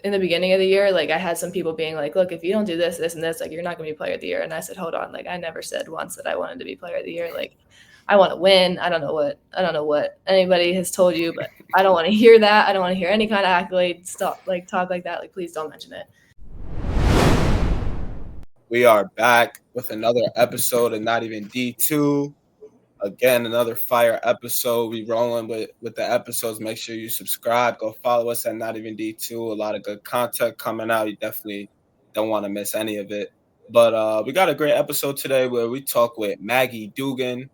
in the beginning of the year, like I had some people being like, look, if you don't do this, this, and this, like you're not going to be player of the year. And I said, hold on, like I never said once that I wanted to be player of the year. Like I want to win. I don't know what anybody has told you, but I don't want to hear that. I don't want to hear any kind of accolade stuff, like talk like that. Like please don't mention it. We are back with another episode of Not Even D2. Again, another fire episode. We rolling with the episodes. Make sure you subscribe. Go follow us at Not Even D2. A lot of good content coming out. You definitely don't want to miss any of it. But we got a great episode today where we talk with Maggie Doogan,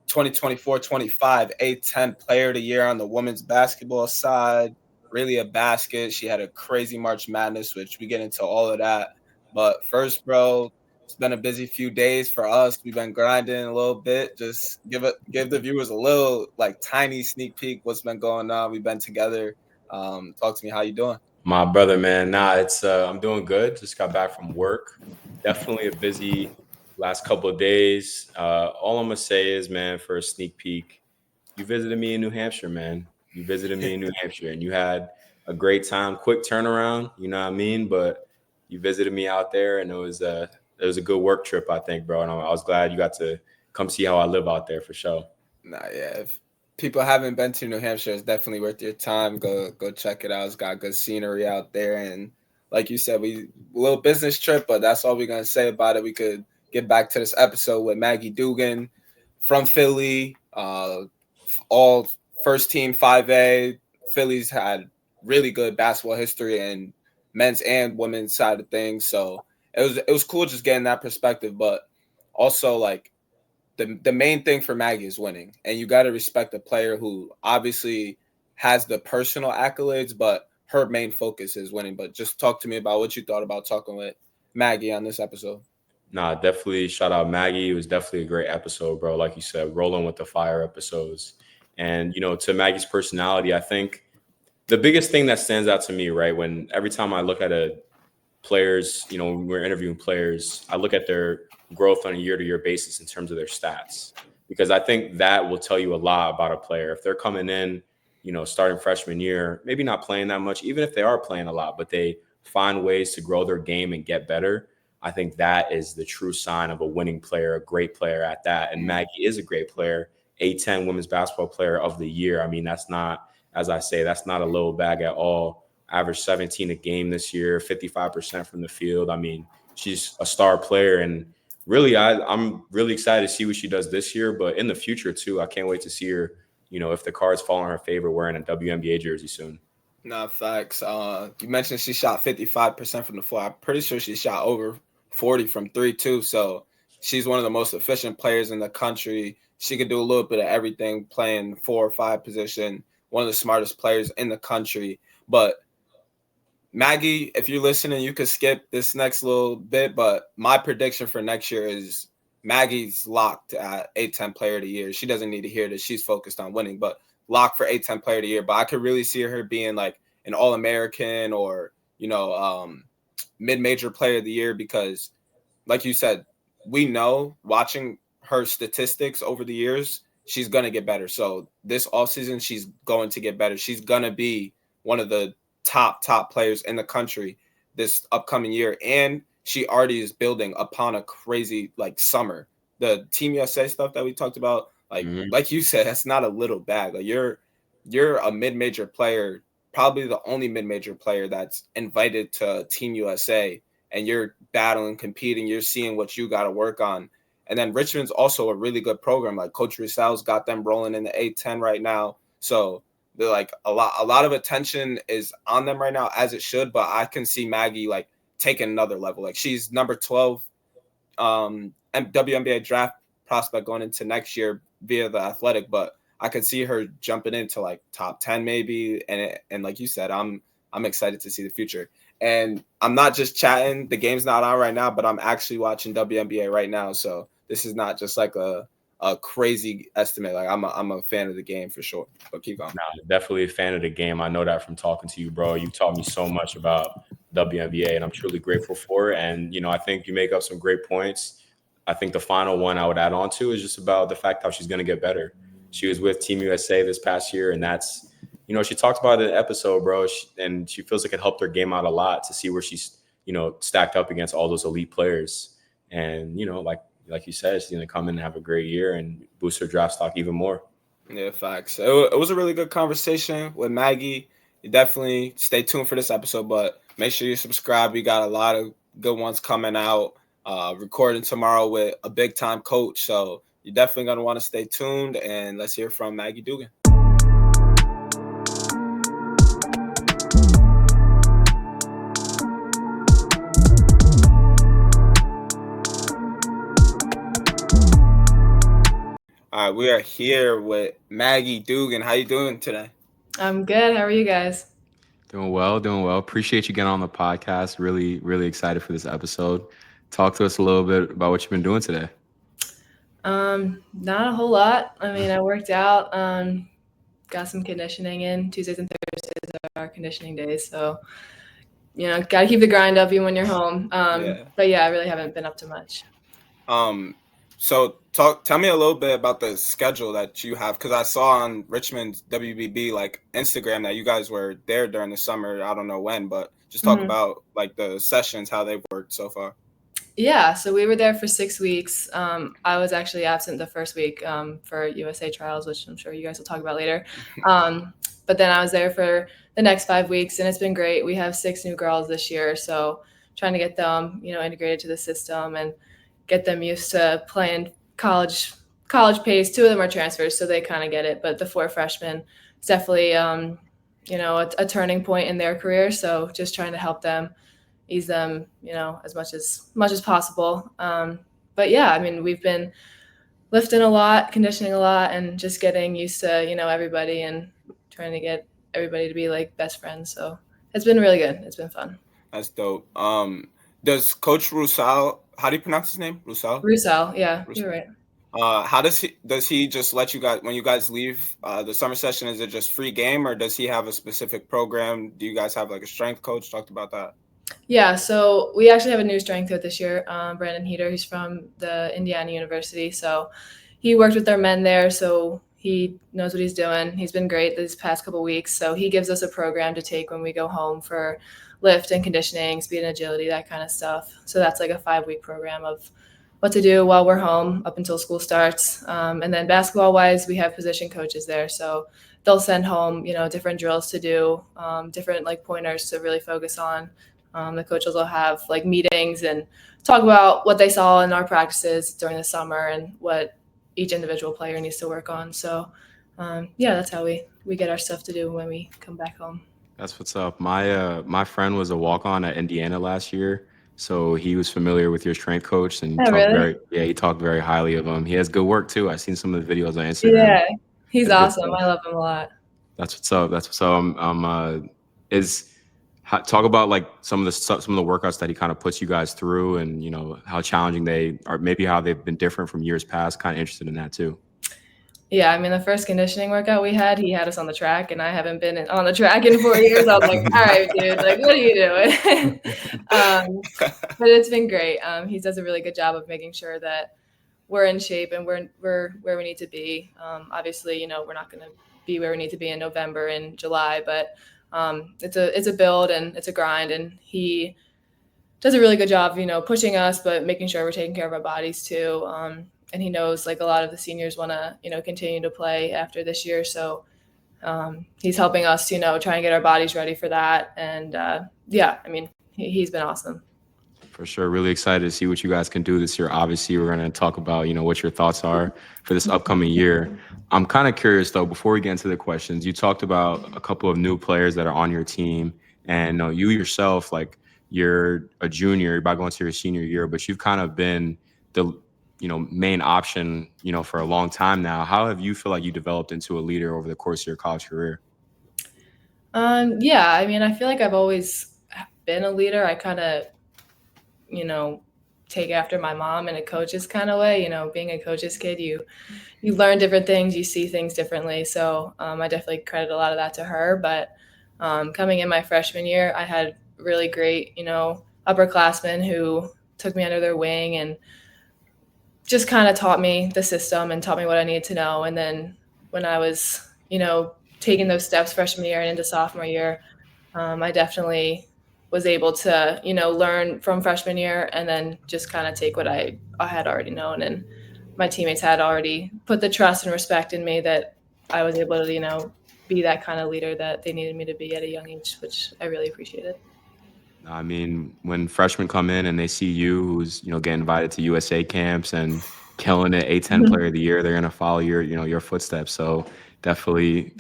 2024-25 A10 Player of the Year on the women's basketball side. Really a basket. She had a crazy March Madness, which we get into all of that. But first, bro, it's been a busy few days for us. We've been grinding a little bit. Just give the viewers a little like tiny sneak peek what's been going on. We've been together. Talk to me. How you doing? My brother, man. Nah, it's I'm doing good. Just got back from work. Definitely a busy last couple of days. All I'm gonna say is, man, for a sneak peek, you visited me in New Hampshire, man. You visited me in New Hampshire, and you had a great time. Quick turnaround, you know what I mean? But you visited me out there, and it was a good work trip, I think, bro. And I was glad you got to come see how I live out there for sure. Nah, yeah. If people haven't been to New Hampshire, it's definitely worth your time. Go check it out. It's got good scenery out there, and like you said, a little business trip, but that's all we're gonna say about it. We could get back to this episode with Maggie Doogan from Philly, all first team 5A. Philly's had really good basketball history and men's and women's side of things. So it was cool just getting that perspective. But also like the main thing for Maggie is winning. And you got to respect a player who obviously has the personal accolades, but her main focus is winning. But just talk to me about what you thought about talking with Maggie on this episode. Nah, definitely shout out Maggie. It was definitely a great episode, bro. Like you said, rolling with the fire episodes. And, to Maggie's personality, I think the biggest thing that stands out to me, right, when every time I look at players, when we're interviewing players, I look at their growth on a year-to-year basis in terms of their stats, because I think that will tell you a lot about a player. If they're coming in, starting freshman year, maybe not playing that much, even if they are playing a lot, but they find ways to grow their game and get better, I think that is the true sign of a winning player, a great player at that. And Maggie is a great player, A10 Women's Basketball Player of the Year. I mean, that's not, as I say, that's not a little bag at all. Averaged 17 a game this year, 55% from the field. I mean, she's a star player. And really, I'm really excited to see what she does this year, but in the future, too. I can't wait to see her, if the cards fall in her favor, wearing a WNBA jersey soon. Nah, facts. You mentioned she shot 55% from the floor. I'm pretty sure she shot over 40 from three, too. So she's one of the most efficient players in the country. She could do a little bit of everything, playing 4 or 5 position, one of the smartest players in the country. But Maggie, if you're listening, you could skip this next little bit, but my prediction for next year is Maggie's locked at A10 Player of the Year. She doesn't need to hear that she's focused on winning, but locked for A10 Player of the Year. But I could really see her being like an All-American or, mid-major Player of the Year, because like you said, we know watching her statistics over the years, she's going to get better. So this offseason, she's going to get better. She's going to be one of the top players in the country this upcoming year, and she already is building upon a crazy summer. The Team USA stuff that we talked about, like you said, that's not a little bag. Like you're a mid-major player, probably the only mid-major player that's invited to Team USA, and you're battling, competing, you're seeing what you got to work on. And then Richmond's also a really good program. Like Coach Roussell's got them rolling in the A10 right now, so they're like a lot of attention is on them right now, as it should. But I can see Maggie taking another level. Like she's number 12 WNBA draft prospect going into next year via the Athletic, but I could see her jumping into top 10 maybe. And like you said, I'm excited to see the future. And I'm not just chatting. The game's not on right now, but I'm actually watching WNBA right now. So this is not just a crazy estimate. I'm a fan of the game for sure. But keep going. Nah, definitely a fan of the game. I know that from talking to you, bro. You taught me so much about WNBA, and I'm truly grateful for it. And I think you make up some great points. I think the final one I would add on to is just about the fact how she's going to get better. She was with Team USA this past year, and that's you know, she talked about it in the episode, bro, and she feels like it helped her game out a lot to see where she's, you know, stacked up against all those elite players. And, you know, like you said, she's going to come in and have a great year and boost her draft stock even more. Yeah, facts. It was a really good conversation with Maggie. You definitely stay tuned for this episode, but make sure you subscribe. We got a lot of good ones coming out. Recording tomorrow with a big-time coach, so you're definitely going to want to stay tuned, and let's hear from Maggie Doogan. All right, we are here with Maggie Doogan. How you doing today? I'm good. How are you guys? Doing well. Appreciate you getting on the podcast. Really, really excited for this episode. Talk to us a little bit about what you've been doing today. Not a whole lot. I mean, I worked out, got some conditioning in. Tuesdays and Thursdays are our conditioning days, so you know, got to keep the grind up even when you're home. But yeah, I really haven't been up to much. So tell me a little bit about the schedule that you have, because I saw on Richmond WBB like Instagram that you guys were there during the summer. I don't know when, but just talk about like the sessions, how they've worked so far. Yeah, so we were there for 6 weeks. I was actually absent the first week for USA Trials, which I'm sure you guys will talk about later. But then I was there for the next 5 weeks, and it's been great. We have 6 new girls this year, so trying to get them, you know, integrated to the system and get them used to playing college pace. 2 of them are transfers, so they kind of get it. But the 4 freshmen, it's definitely, you know, a turning point in their career. So just trying to help them, ease them, you know, as much as possible. But yeah, I mean, we've been lifting a lot, conditioning a lot, and just getting used to, you know, everybody and trying to get everybody to be like best friends. So it's been really good. It's been fun. That's dope. Does Coach Roussell, how do you pronounce his name? Roussell? Roussell, yeah, you're right. How does he just let you guys, when you guys leave the summer session, is it just free game, or does he have a specific program? Do you guys have like a strength coach? Talked about that. Yeah, so we actually have a new strength coach this year, Brandon Heater. He's from the Indiana University, so he worked with our men there, so he knows what he's doing. He's been great these past couple of weeks, so he gives us a program to take when we go home for lift and conditioning, speed and agility, that kind of stuff. So that's like a 5-week program of what to do while we're home up until school starts. And then basketball-wise, we have position coaches there, so they'll send home, you know, different drills to do, different like pointers to really focus on. The coaches will have like meetings and talk about what they saw in our practices during the summer and what each individual player needs to work on. So yeah, that's how we get our stuff to do when we come back home. That's what's up. My friend was a walk-on at Indiana last year, so he was familiar with your strength coach, and he talked very highly of him. He has good work too. I've seen some of the videos on Instagram. Yeah, he's awesome. I love him a lot. That's what's up. Talk about like some of the workouts that he kind of puts you guys through, and you know how challenging they are, maybe how they've been different from years past. Kind of interested in that too. Yeah, I mean, the first conditioning workout we had, he had us on the track, and I haven't been on the track in 4 years. I was like, all right, dude, like, what are you doing? But it's been great. He does a really good job of making sure that we're in shape and we're where we need to be. Obviously, you know, we're not going to be where we need to be in November and July, but it's a build and it's a grind, and he does a really good job, you know, pushing us, but making sure we're taking care of our bodies too. And he knows like a lot of the seniors want to, you know, continue to play after this year. So he's helping us, you know, try and get our bodies ready for that. And yeah, I mean, he's been awesome. For sure. Really excited to see what you guys can do this year. Obviously, we're going to talk about, you know, what your thoughts are for this upcoming year. I'm kind of curious, though, before we get into the questions, you talked about a couple of new players that are on your team. And you yourself, like, you're a junior, you're about going to your senior year, but you've kind of been the, you know, main option, you know, for a long time now. How have you feel like you developed into a leader over the course of your college career? Yeah, I mean, I feel like I've always been a leader. I kind of, you know, take after my mom in a coach's kind of way. You know, being a coach's kid, you learn different things, you see things differently. So I definitely credit a lot of that to her. But coming in my freshman year, I had really great, you know, upperclassmen who took me under their wing and just kind of taught me the system and taught me what I needed to know. And then when I was, you know, taking those steps freshman year and into sophomore year, I definitely was able to, learn from freshman year and then just kind of take what I had already known. And my teammates had already put the trust and respect in me that I was able to, be that kind of leader that they needed me to be at a young age, which I really appreciated. I mean, when freshmen come in and they see you, who's getting invited to USA camps and killing it, A10 Player of the Year, they're gonna follow your footsteps. So definitely,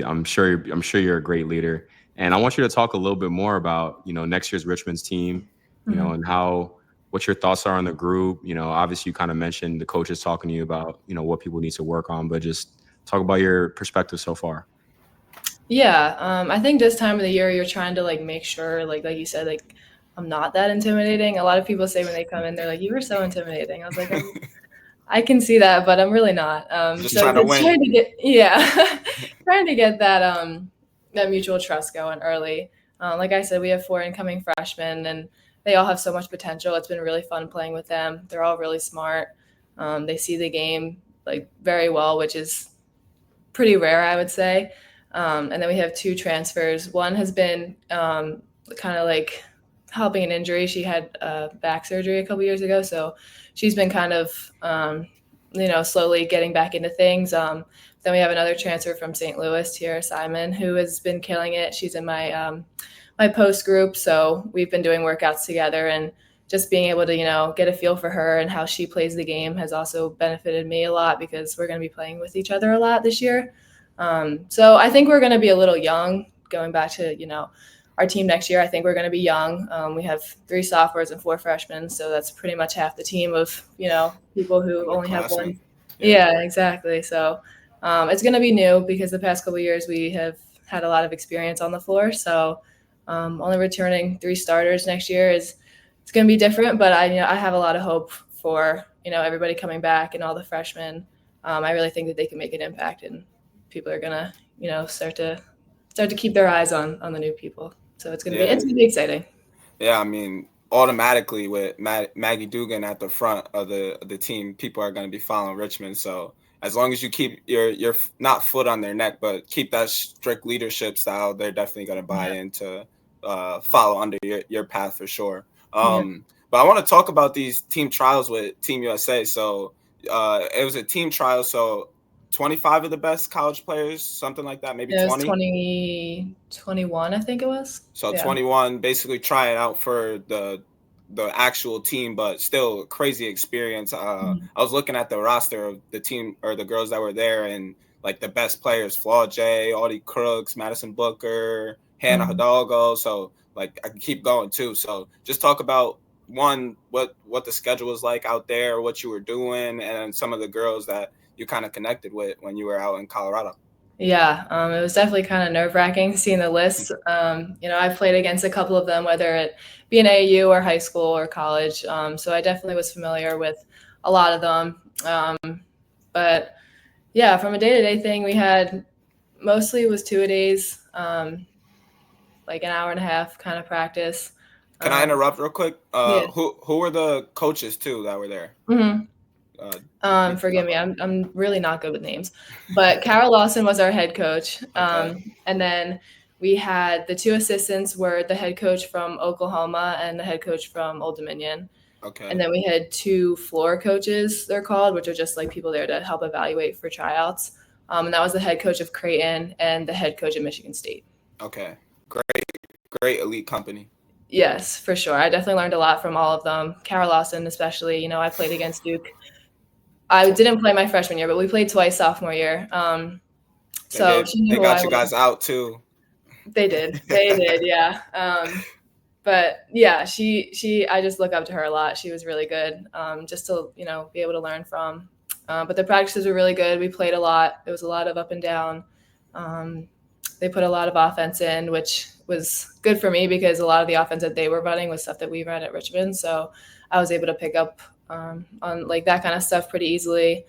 I'm sure you're a great leader. And I want you to talk a little bit more about next year's Richmond's team, and what your thoughts are on the group. Obviously you kind of mentioned the coaches talking to you about what people need to work on, but just talk about your perspective so far. Yeah, I think this time of the year you're trying to make sure, like you said, I'm not that intimidating. A lot of people say when they come in, they're like, "You were so intimidating." I was like, I can see that, but I'm really not. Just trying to win. Trying to get that mutual trust going early. Like I said, we have 4 incoming freshmen, and they all have so much potential. It's been really fun playing with them. They're all really smart. They see the game very well, which is pretty rare, I would say. And then we have 2 transfers. One has been kind of helping an injury. She had back surgery a couple years ago, so she's been kind of slowly getting back into things. Then we have another transfer from St. Louis, Tiara Simon, who has been killing it. She's in my my post group, so we've been doing workouts together, and just being able to get a feel for her and how she plays the game has also benefited me a lot because we're going to be playing with each other a lot this year. So I think we're going to be a little young going back to our team next year. I think we're going to be young. We have 3 sophomores and 4 freshmen, so that's pretty much half the team of people who only have one. Yeah, exactly. So it's going to be new because the past couple of years we have had a lot of experience on the floor. So only returning 3 starters next year it's going to be different. But I have a lot of hope for everybody coming back and all the freshmen. I really think that they can make an impact, and people are going to start to keep their eyes on the new people. So it's gonna be exciting. Yeah, I mean, automatically with Maggie Doogan at the front of the team, people are going to be following Richmond. So as long as you keep your not foot on their neck, but keep that strict leadership style, they're definitely going to buy into follow under your path for sure. But I want to talk about these team trials with Team USA. So it was a team trial. So 25 of the best college players, something like that, maybe 20? 21, I think it was. So 21 basically trying out for the actual team, but still crazy experience. I was looking at the roster of the team or the girls that were there, and the best players, Flaw J, Audie Crooks, Madison Booker, Hannah Hidalgo. So I can keep going too. So just talk about what the schedule was like out there, what you were doing, and some of the girls that you kind of connected with when you were out in Colorado. Yeah, it was definitely kind of nerve-wracking seeing the list. I played against a couple of them, whether it be in AAU or high school or college. So I definitely was familiar with a lot of them. But yeah, from a day-to-day thing, we had mostly it was 2-a-days, an hour and a half kind of practice. Can I interrupt real quick? Yeah. Who were the coaches too that were there? Forgive me, I'm really not good with names, but Carol Lawson was our head coach. And then we had the 2 assistants were the head coach from Oklahoma and the head coach from Old Dominion. Okay. And then we had 2 floor coaches, they're called, which are just people there to help evaluate for tryouts. And that was the head coach of Creighton and the head coach at Michigan State. Okay. Great elite company. Yes, for sure. I definitely learned a lot from all of them. Carol Lawson, especially, I played against Duke. I didn't play my freshman year, but we played twice sophomore year. So they got you guys out too. They did, yeah. But yeah, I just look up to her a lot. She was really good, just to be able to learn from. But the practices were really good. We played a lot. It was a lot of up and down. They put a lot of offense in, which was good for me because a lot of the offense that they were running was stuff that we ran at Richmond. So I was able to pick up on that kind of stuff pretty easily.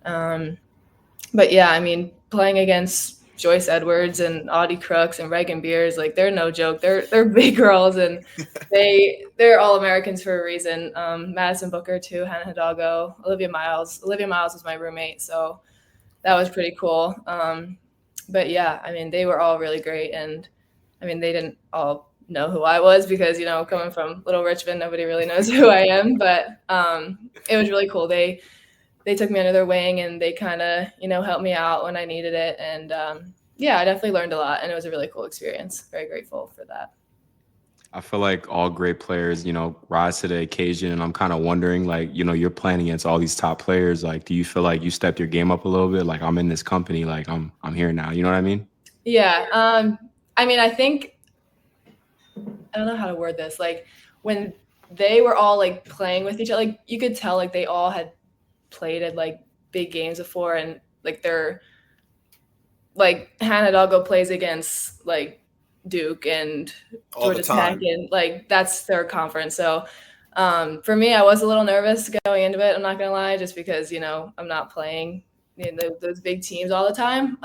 But yeah, I mean, playing against Joyce Edwards and Audie Crooks and Reagan Beers, they're no joke. They're big girls, and they're all Americans for a reason. Madison Booker too, Hannah Hidalgo, Olivia Miles. Olivia Miles was my roommate, so that was pretty cool. But yeah, I mean, they were all really great. And I mean, they didn't all know who I was because, you know, coming from Little Richmond, nobody really knows who I am. But it was really cool. They took me under their wing and they kind of, you know, helped me out when I needed it. And yeah, I definitely learned a lot, and it was a really cool experience. Very grateful for that. I feel like all great players, you know, rise to the occasion. And I'm kind of wondering, like, you know, you're playing against all these top players. Like, do you feel like you stepped your game up a little bit? Like, I'm in this company, like I'm here now. You know what I mean? Yeah. I mean, I think, I don't know how to word this. Like, when they were all like playing with each other, like you could tell like they all had played at like big games before, and like they're like Hannah Doggo plays against like Duke and All the Georgia Tech, time. and like that's their conference. So for me, I was a little nervous going into it. I'm not gonna lie, just because, you know, I'm not playing, you know, those big teams all the time.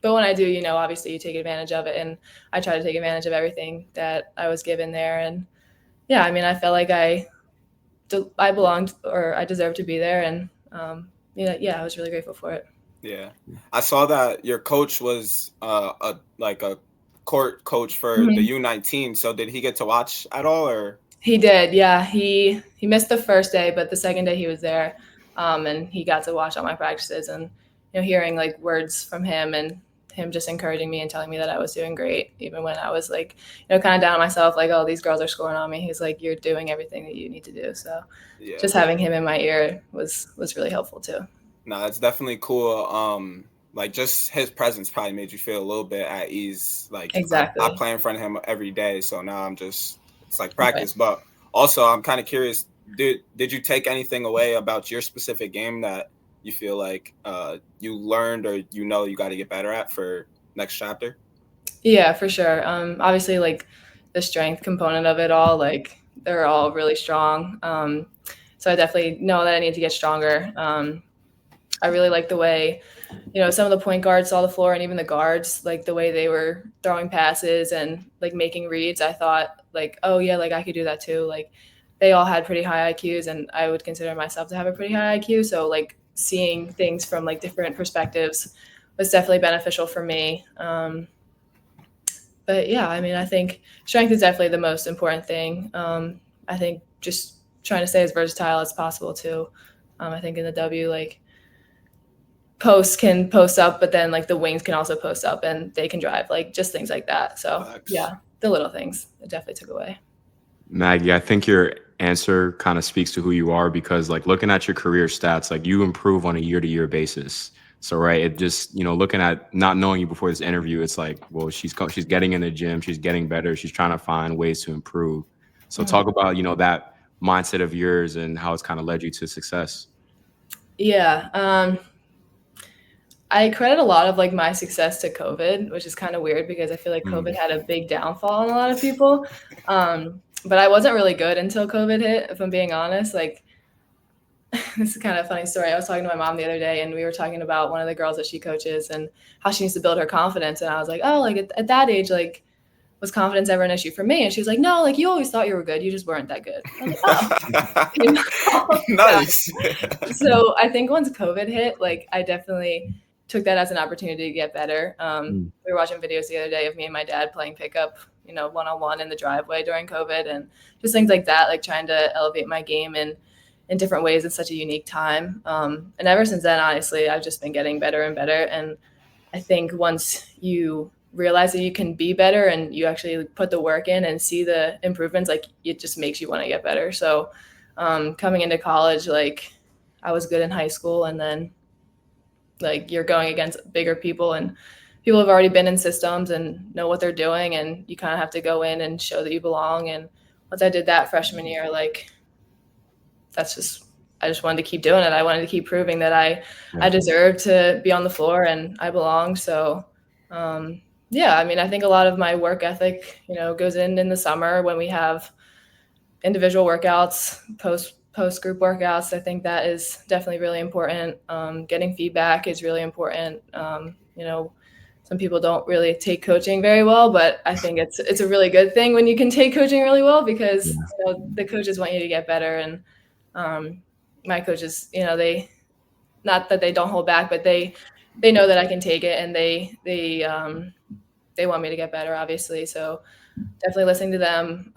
But when I do, you know, obviously you take advantage of it, and I try to take advantage of everything that I was given there. And yeah, I mean, I felt like I belonged, or I deserved to be there, and you know, yeah, I was really grateful for it. Yeah, I saw that your coach was a court coach for Mhm. the U19. So did he get to watch at all, or? He did, yeah. He missed the first day, but the second day he was there, and he got to watch all my practices, and, you know, hearing like words from him and him just encouraging me and telling me that I was doing great, even when I was like, you know, kind of down on myself, like, oh, these girls are scoring on me. He's like, you're doing everything that you need to do. So Yeah, just having him in my ear was really helpful too. no, it's definitely cool. Like just his presence probably made you feel a little bit at ease. Like Exactly. I play in front of him every day, so now it's like practice. Right. But also, I'm kind of curious. Did you take anything away about your specific game that you feel like you learned, or you know you got to get better at for next chapter? Yeah, for sure. Obviously, like the strength component of it all, like they're all really strong. So I definitely know that I need to get stronger. I really like the way, you know, some of the point guards saw the floor, and even the guards, like the way they were throwing passes and like making reads. I thought like, oh yeah, like I could do that too. Like they all had pretty high IQs, and I would consider myself to have a pretty high IQ. So like seeing things from like different perspectives was definitely beneficial for me. But yeah, I mean, I think strength is definitely the most important thing. I think just trying to stay as versatile as possible too. I think in the W, like posts can post up, but then like the wings can also post up and they can drive, like just things like that. So yeah, the little things it definitely took away. Maggie, I think your answer kind of speaks to who you are, because like looking at your career stats, like you improve on a year-to-year basis. So right, it just, you know, looking at not knowing you before this interview, it's like, well, she's getting in the gym, she's getting better, she's trying to find ways to improve. So talk about, you know, that mindset of yours and how it's kind of led you to success. Yeah. I credit a lot of like my success to COVID, which is kind of weird because I feel like COVID had a big downfall on a lot of people. But I wasn't really good until COVID hit, if I'm being honest. Like, this is kind of a funny story. I was talking to my mom the other day, and we were talking about one of the girls that she coaches and how she needs to build her confidence. And I was like, oh, like at that age, like, was confidence ever an issue for me? And she was like, no, like you always thought you were good. You just weren't that good. I was like, oh. Nice. So I think once COVID hit, like I definitely took that as an opportunity to get better. We were watching videos the other day of me and my dad playing pickup, you know, one-on-one in the driveway during COVID, and just things like that, like trying to elevate my game in different ways in such a unique time. And ever since then, honestly, I've just been getting better and better. And I think once you realize that you can be better and you actually put the work in and see the improvements, like it just makes you want to get better. So coming into college, like I was good in high school, and then like you're going against bigger people, and people have already been in systems and know what they're doing, and you kind of have to go in and show that you belong. And once I did that freshman year, like I just wanted to keep doing it. I wanted to keep proving that I deserved to be on the floor and I belong. So yeah, I mean, I think a lot of my work ethic, you know, goes in the summer when we have individual workouts, post group workouts. I think that is definitely really important. Getting feedback is really important. You know, some people don't really take coaching very well, but I think it's a really good thing when you can take coaching really well, because you know, the coaches want you to get better. And my coaches, you know, they, not that they don't hold back, but they they know that I can take it, and they want me to get better, obviously. So definitely listening to them.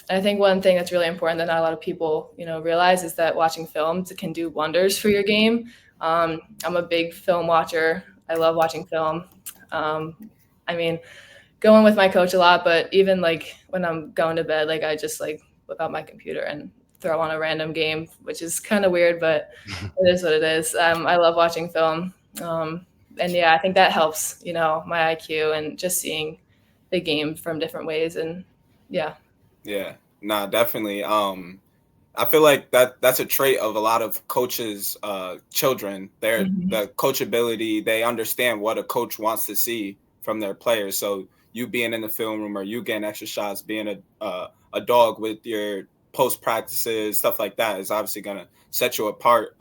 I think one thing that's really important that not a lot of people, realize is that watching films can do wonders for your game. I'm a big film watcher. I love watching film. I mean, going with my coach a lot, but even like when I'm going to bed, like I just like whip out my computer and throw on a random game, which is kind of weird, but it is what it is. I love watching film. And yeah, I think that helps, my IQ and just seeing the game from different ways. And yeah. Yeah, nah, definitely. I feel like that's a trait of a lot of coaches' children. The coachability, they understand what a coach wants to see from their players. So you being in the film room, or you getting extra shots, being a dog with your post practices, stuff like that, is obviously gonna set you apart.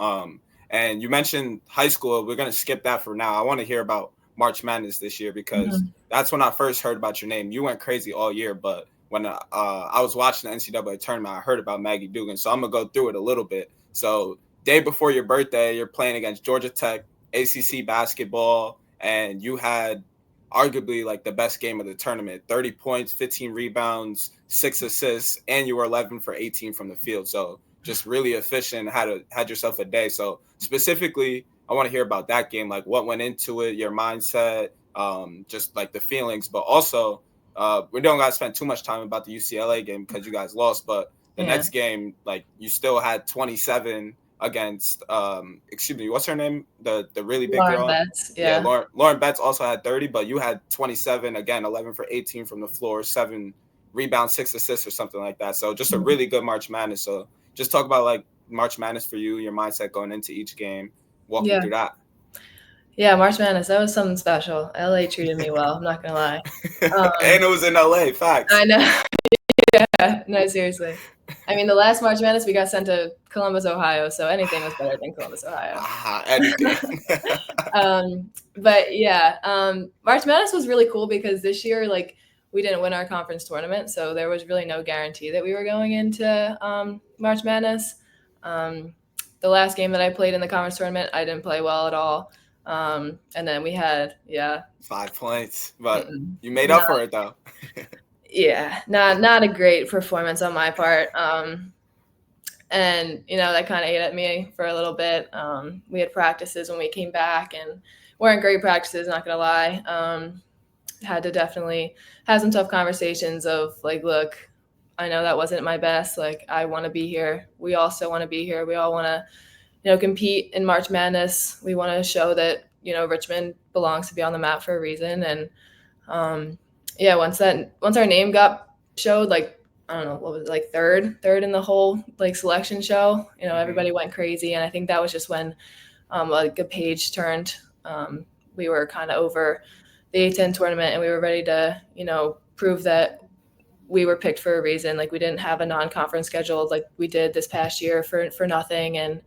And you mentioned high school. We're gonna skip that for now. I want to hear about March Madness this year, because that's when I first heard about your name. You went crazy all year, but when I was watching the NCAA tournament, I heard about Maggie Doogan. So I'm going to go through it a little bit. So day before your birthday, you're playing against Georgia Tech, ACC basketball, and you had arguably like the best game of the tournament, 30 points, 15 rebounds, 6 assists, and you were 11 for 18 from the field. So just really efficient, had yourself a day. So specifically, I want to hear about that game, like what went into it, your mindset, just like the feelings, but also we don't got to spend too much time about the UCLA game because you guys lost, but the next game, like you still had 27 against, what's her name? The really big Lauren girl. Betts, Lauren Betts also had 30, but you had 27, again, 11 for 18 from the floor, 7 rebounds, 6 assists or something like that. So just a really good March Madness. So just talk about like March Madness for you, your mindset going into each game. Walk me through that. Yeah, March Madness, that was something special. LA treated me well, I'm not going to lie. And it was in LA, facts. I know. Yeah, no, seriously. I mean, the last March Madness, we got sent to Columbus, Ohio, so anything was better than Columbus, Ohio. Anything. But yeah, March Madness was really cool because this year, like, we didn't win our conference tournament, so there was really no guarantee that we were going into March Madness. The last game that I played in the conference tournament, I didn't play well at all. And then we had 5 points, but you made up for it though. Yeah, not a great performance on my part. And that kind of ate at me for a little bit. We had practices when we came back and weren't great practices, not gonna lie. Had to definitely have some tough conversations of like, look, I know that wasn't my best. Like, I want to be here. We also want to be here. We all want to, compete in March Madness. We want to show that, Richmond belongs to be on the map for a reason. And once our name got showed, like, I don't know, what was it, like third in the whole like selection show, everybody went crazy. And I think that was just when like a page turned. We were kind of over the A10 tournament and we were ready to, prove that we were picked for a reason. Like, we didn't have a non-conference scheduled like we did this past year for nothing. And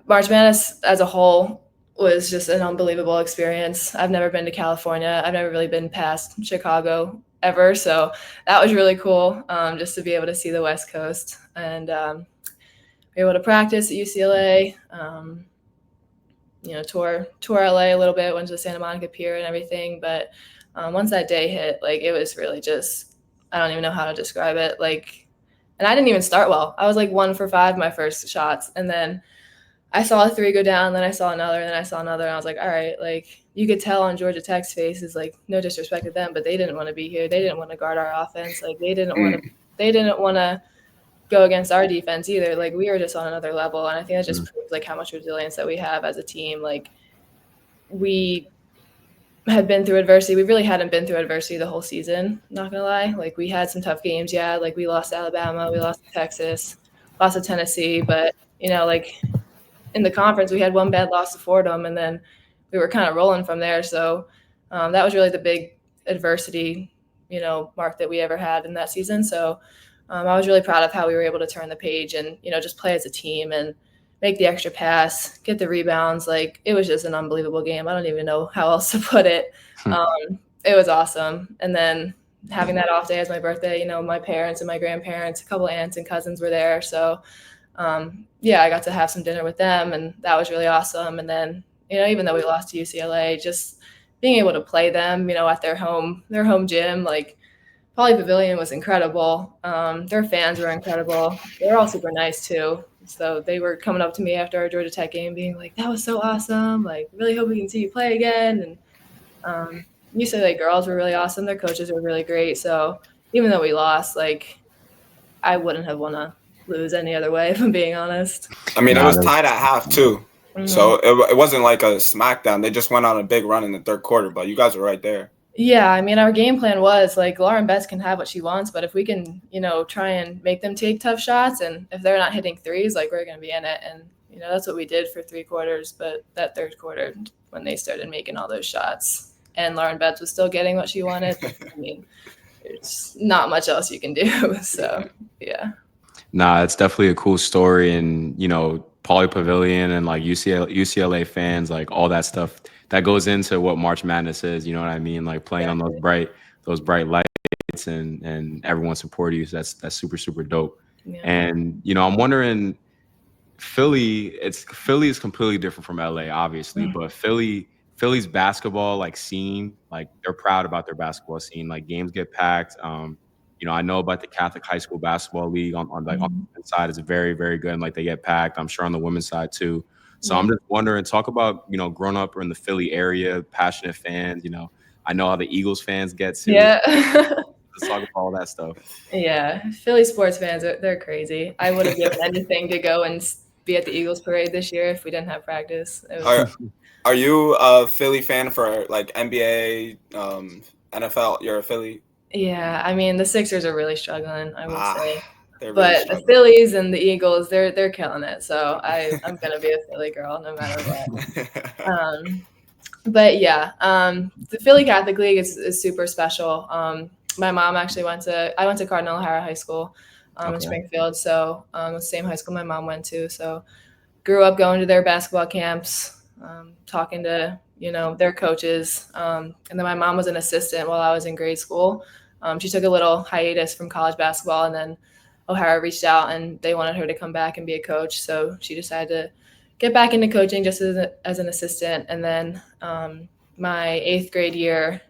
March Madness as a whole was just an unbelievable experience. I've never been to California. I've never really been past Chicago ever. So that was really cool, just to be able to see the West Coast and be able to practice at UCLA, tour LA a little bit, went to the Santa Monica Pier and everything. But once that day hit, like, it was really just, I don't even know how to describe it. Like, and I didn't even start well. I was like 1 for 5 my first shots. And then I saw a 3 go down, then I saw another, and then I saw another. And I was like, all right, like, you could tell on Georgia Tech's faces, like, no disrespect to them, but they didn't want to be here. They didn't want to guard our offense. Like, they didn't want to go against our defense either. Like, we were just on another level. And I think that just proves like how much resilience that we have as a team. Like, we had been through adversity. We really hadn't been through adversity the whole season, not gonna lie. Like, we had some tough games. Yeah, like, we lost to Alabama, we lost to Texas, lost to Tennessee, but like, in the conference, we had one bad loss to Fordham, and then we were kind of rolling from there. So that was really the big adversity, mark that we ever had in that season. So I was really proud of how we were able to turn the page and, just play as a team and make the extra pass, get the rebounds. Like, it was just an unbelievable game. I don't even know how else to put it. It was awesome. And then having that off day as my birthday, my parents and my grandparents, a couple aunts and cousins were there. So I got to have some dinner with them, and that was really awesome. And then, even though we lost to UCLA, just being able to play them, at their home gym, like Poly Pavilion was incredible. Their fans were incredible. They were all super nice too. So they were coming up to me after our Georgia Tech game being like, that was so awesome. Like, really hope we can see you play again. And UCLA girls were really awesome. Their coaches were really great. So even though we lost, like, I wouldn't have want to lose any other way, if I'm being honest. I mean, it was tied at half too. Mm-hmm. So it wasn't like a smackdown. They just went on a big run in the third quarter, but you guys were right there. Yeah, I mean, our game plan was like Lauren Betts can have what she wants, but if we can, try and make them take tough shots, and if they're not hitting threes, like, we're going to be in it. And, that's what we did for 3 quarters. But that third quarter, when they started making all those shots and Lauren Betts was still getting what she wanted, I mean, there's not much else you can do. So, yeah. Nah, it's definitely a cool story. And, Poly Pavilion and like UCLA fans, like all that stuff that goes into what March Madness is, you know what I mean? Like playing on those bright lights and everyone support you. So that's super, super dope. Yeah. And, I'm wondering, Philly is completely different from LA, obviously, but Philly's basketball like scene, like they're proud about their basketball scene. Like games get packed. I know about the Catholic High School Basketball League on the men's side is very, very good. And like they get packed. I'm sure on the women's side too. So I'm just wondering, talk about, growing up in the Philly area, passionate fans, I know how the Eagles fans get too. Yeah. Let's talk about all that stuff. Yeah. Philly sports fans, they're crazy. I would have given anything to go and be at the Eagles parade this year if we didn't have practice. Are you a Philly fan for like NBA, NFL? You're a Philly? Yeah, I mean, the Sixers are really struggling, I would say. But the Phillies and the Eagles, they're killing it. So I'm gonna be a Philly girl no matter what. But yeah, the Philly Catholic League is super special. My mom actually went to Cardinal O'Hara High School in Springfield. So the same high school my mom went to. So grew up going to their basketball camps, talking to their coaches. And then my mom was an assistant while I was in grade school. She took a little hiatus from college basketball, and then O'Hara reached out and they wanted her to come back and be a coach. So she decided to get back into coaching just as an assistant. And then my 8th grade year,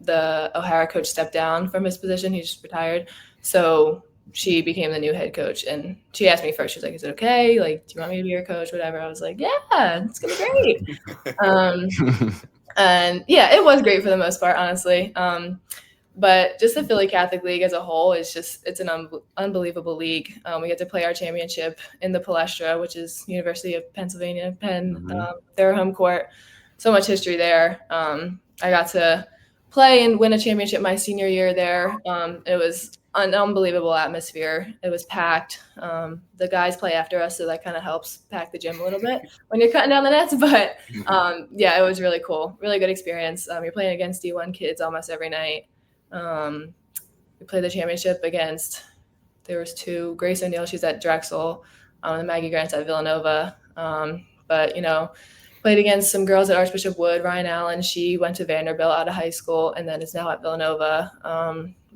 the O'Hara coach stepped down from his position. He just retired. So she became the new head coach. And she asked me first, she was like, is it okay? Like, do you want me to be your coach? Whatever. I was like, yeah, it's going to be great. And yeah, it was great for the most part, honestly. But just the Philly Catholic League as a whole it's an unbelievable league. We get to play our championship in the Palestra, which is University of Pennsylvania, Penn, their home court. So much history there. I got to play and win a championship my senior year there. It was an unbelievable atmosphere. It was packed. The guys play after us, so that kind of helps pack the gym a little bit when you're cutting down the nets. But yeah, it was really cool. Really good experience. You're playing against D1 kids almost every night. We played the championship against, there was 2, Grace O'Neill, she's at Drexel, and Maggie Grant's at Villanova. But, played against some girls at Archbishop Wood. Ryan Allen, she went to Vanderbilt out of high school and then is now at Villanova.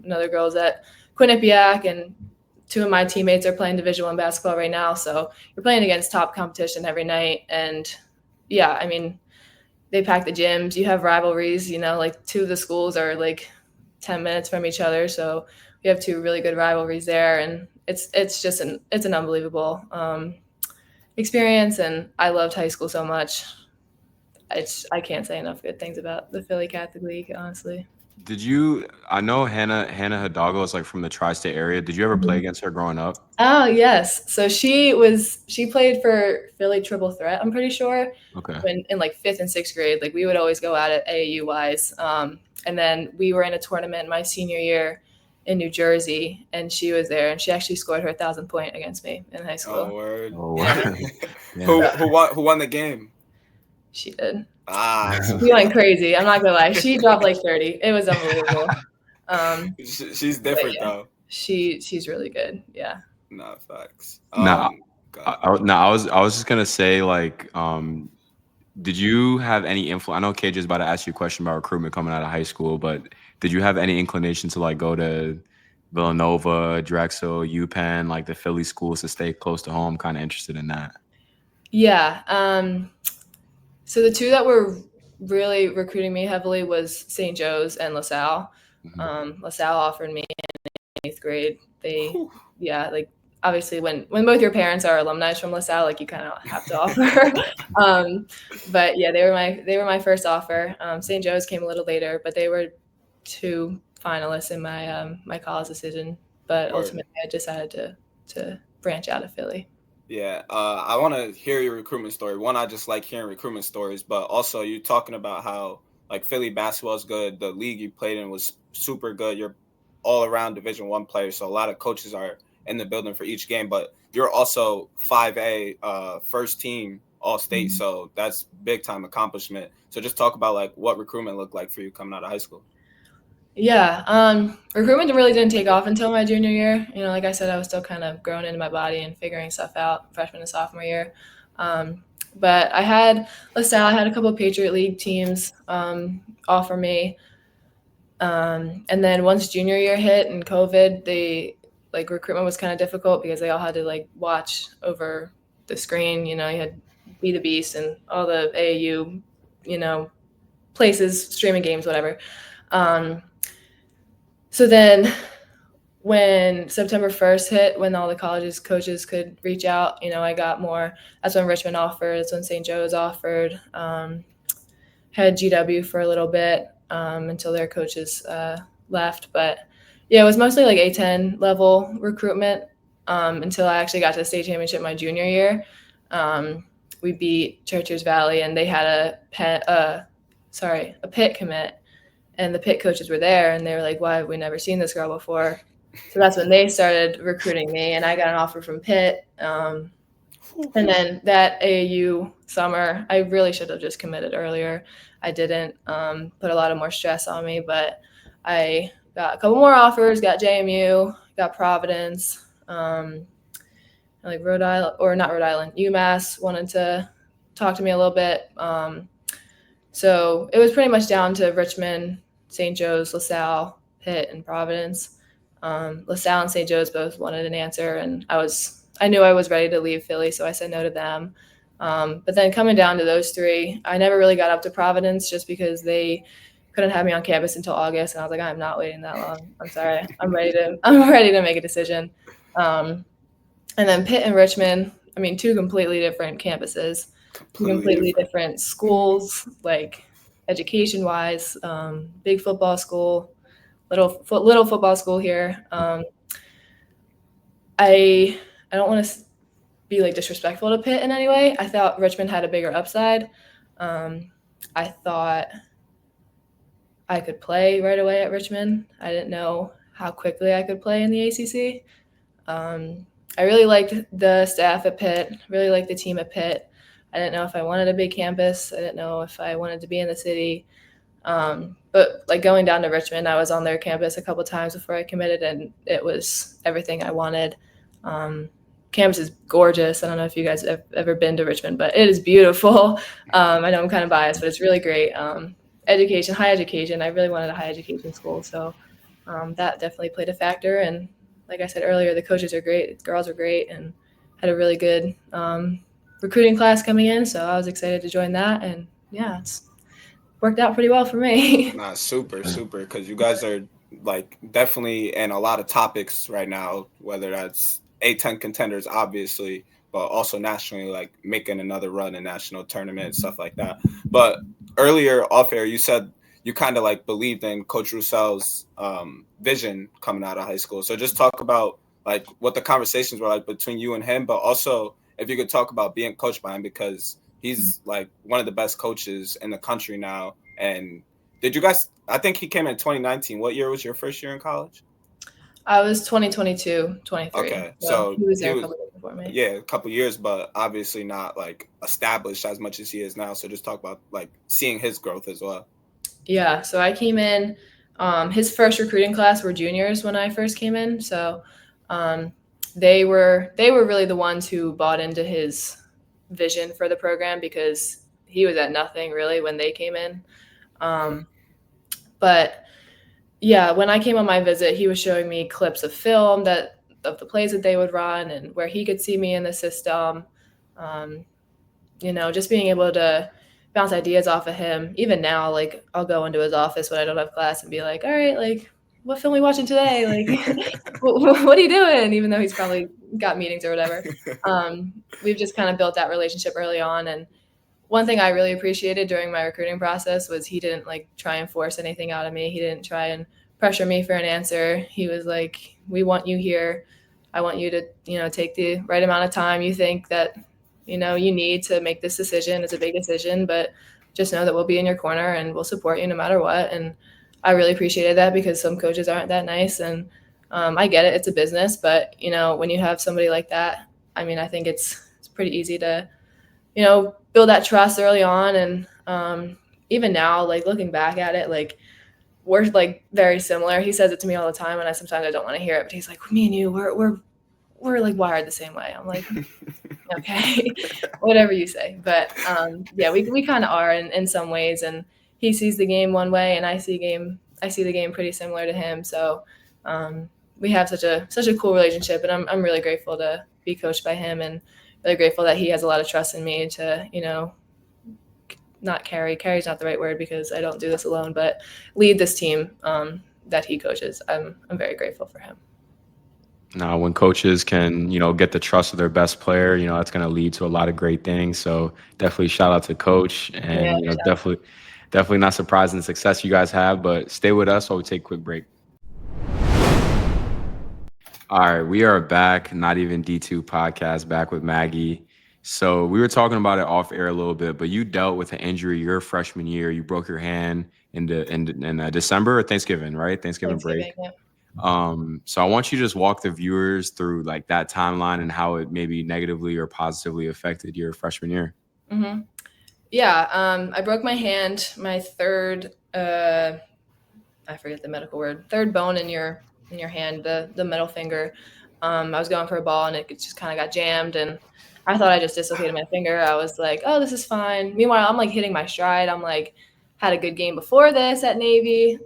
Another girl's at Quinnipiac, and 2 of my teammates are playing Division I basketball right now. So you're playing against top competition every night. And yeah, I mean, they pack the gyms. You have rivalries, like 2 of the schools are like 10 minutes from each other. So we have 2 really good rivalries there. And it's just an unbelievable experience. And I loved high school so much. I can't say enough good things about the Philly Catholic League, honestly. I know Hannah Hidalgo is like from the tri-state area. Did you ever play against her growing up? Oh, yes. So she played for Philly Triple Threat, I'm pretty sure. Okay. In like 5th and 6th grade, like we would always go at it AAU wise. And then we were in a tournament my senior year in New Jersey, and she was there, and she actually scored her 1,000 point against me in high school. Oh, word. Yeah. Who won the game? She did. She went crazy. I'm not gonna lie. She dropped like 30. It was unbelievable. She's different though. She's really good. Yeah. No facts. I was just gonna say, like, did you have any influence? I know KJ is about to ask you a question about recruitment coming out of high school, but did you have any inclination to like go to Villanova, Drexel, UPenn, like the Philly schools to stay close to home? Kind of interested in that. Yeah. So the two that were really recruiting me heavily was St. Joe's and LaSalle. LaSalle offered me in 8th grade. Like obviously when both your parents are alumni from LaSalle, like you kind of have to offer. But yeah, they were my first offer. St. Joe's came a little later, but they were 2 finalists in my my college decision. But ultimately, I decided to branch out of Philly. Yeah, I want to hear your recruitment story. One, I just like hearing recruitment stories, but also you talking about how like Philly basketball is good. The league you played in was super good. You're all around Division I player, so a lot of coaches are in the building for each game. But you're also 5A first team All State, so that's big time accomplishment. So just talk about like what recruitment looked like for you coming out of high school. Yeah, recruitment really didn't take off until my junior year. You know, like I said, I was still kind of growing into my body and figuring stuff out freshman and sophomore year. But I had LaSalle, I had a couple of Patriot League teams offer me. And then once junior year hit and COVID, recruitment was kind of difficult because they all had to like watch over the screen. You know, you had Be the Beast and all the AAU, you know, places, streaming games, whatever. So then when September 1st hit, when all the colleges coaches could reach out, you know, I got more. That's when Richmond offered. That's when St. Joe's offered. Had GW for a little bit until their coaches left. But yeah, it was mostly like A10 level recruitment until I actually got to the state championship my junior year. We beat Churchers Valley, and they had a Pitt commit. And the Pitt coaches were there, and they were like, why have we never seen this girl before? So that's when they started recruiting me, and I got an offer from Pitt. And then that AAU summer, I really should have just committed earlier. I didn't put a lot of more stress on me, but I got a couple more offers, got JMU, got Providence, like Rhode Island, or not Rhode Island, UMass wanted to talk to me a little bit. So it was pretty much down to Richmond, St. Joe's, LaSalle, Pitt, and Providence. LaSalle and St. Joe's both wanted an answer, and I knew I was ready to leave Philly, so I said no to them. But then coming down to those 3, I never really got up to Providence just because they couldn't have me on campus until August, and I was like, I'm not waiting that long. I'm sorry. I'm ready to make a decision. And then Pitt and Richmond, I mean, 2 completely different campuses, completely different schools, like education-wise. Big football school, little football school here. I don't want to be like disrespectful to Pitt in any way. I thought Richmond had a bigger upside. I thought I could play right away at Richmond. I didn't know how quickly I could play in the ACC. I really liked the staff at Pitt, really liked the team at Pitt. I didn't know if I wanted a big campus. I didn't know if I wanted to be in the city. But like going down to Richmond, I was on their campus a couple of times before I committed, and it was everything I wanted. Campus is gorgeous. I don't know if you guys have ever been to Richmond, but it is beautiful. I know I'm kind of biased, but it's really great. Education, high education. I really wanted a high education school, so that definitely played a factor. And like I said earlier, the coaches are great, the girls are great, and had a really good recruiting class coming in. So I was excited to join that, and yeah, it's worked out pretty well for me. Nah, super, because you guys are like definitely in a lot of topics right now, whether that's A10 contenders, obviously, but also nationally, like making another run in national tournament, stuff like that. But earlier off air, you said you kind of like believed in Coach Roussell's vision coming out of high school. So just talk about like what the conversations were like between you and him, but also if you could talk about being coached by him, because he's like one of the best coaches in the country now. And did you guys, I think he came in 2019. What year was your first year in college? I was 2022, 23. Okay. So he was there a couple years before me. Yeah, a couple years, but obviously not like established as much as he is now. So just talk about like seeing his growth as well. Yeah. So I came in, his first recruiting class were juniors when I first came in. So they were really the ones who bought into his vision for the program, because he was at nothing really when they came in. But yeah, when I came on my visit, he was showing me clips of film of the plays that they would run and where he could see me in the system. Just being able to bounce ideas off of him. Even now, like I'll go into his office when I don't have class and be like, all right, like what film are we watching today? Like, what are you doing? Even though he's probably got meetings or whatever. We've just kind of built that relationship early on. And one thing I really appreciated during my recruiting process was he didn't like try and force anything out of me. He didn't try and pressure me for an answer. He was like, we want you here. I want you to, take the right amount of time you think that, you need to make this decision. It's a big decision, but just know that we'll be in your corner and we'll support you no matter what. And I really appreciated that because some coaches aren't that nice. And I get it. It's a business. But, when you have somebody like that, I mean, I think it's pretty easy to, build that trust early on. And even now, like looking back at it, like we're like very similar. He says it to me all the time, and sometimes I don't want to hear it, but he's like, me and you, we're like wired the same way. I'm like, okay, whatever you say. But yeah, we kind of are in some ways, and he sees the game one way, and I see the game pretty similar to him. So we have such a cool relationship, and I'm really grateful to be coached by him, and really grateful that he has a lot of trust in me to, not carry's not the right word because I don't do this alone, but lead this team that he coaches. I'm very grateful for him. Now, when coaches can, get the trust of their best player, that's going to lead to a lot of great things. So definitely shout out to Coach, and definitely not surprising the success you guys have. But stay with us while we take a quick break. All right, we are back. Not Even D2 podcast, back with Maggie. So we were talking about it off air a little bit, but you dealt with an injury your freshman year. You broke your hand in December or Thanksgiving, right? Thanksgiving break. Yeah. So I want you to just walk the viewers through like that timeline and how it maybe negatively or positively affected your freshman year. Mm-hmm. Yeah. I broke my hand, my third, I forget the medical word, third bone in your hand, the middle finger. I was going for a ball and it just kind of got jammed, and I thought I just dislocated my finger. I was like, oh, this is fine. Meanwhile, I'm like hitting my stride. I'm like, had a good game before this at Navy.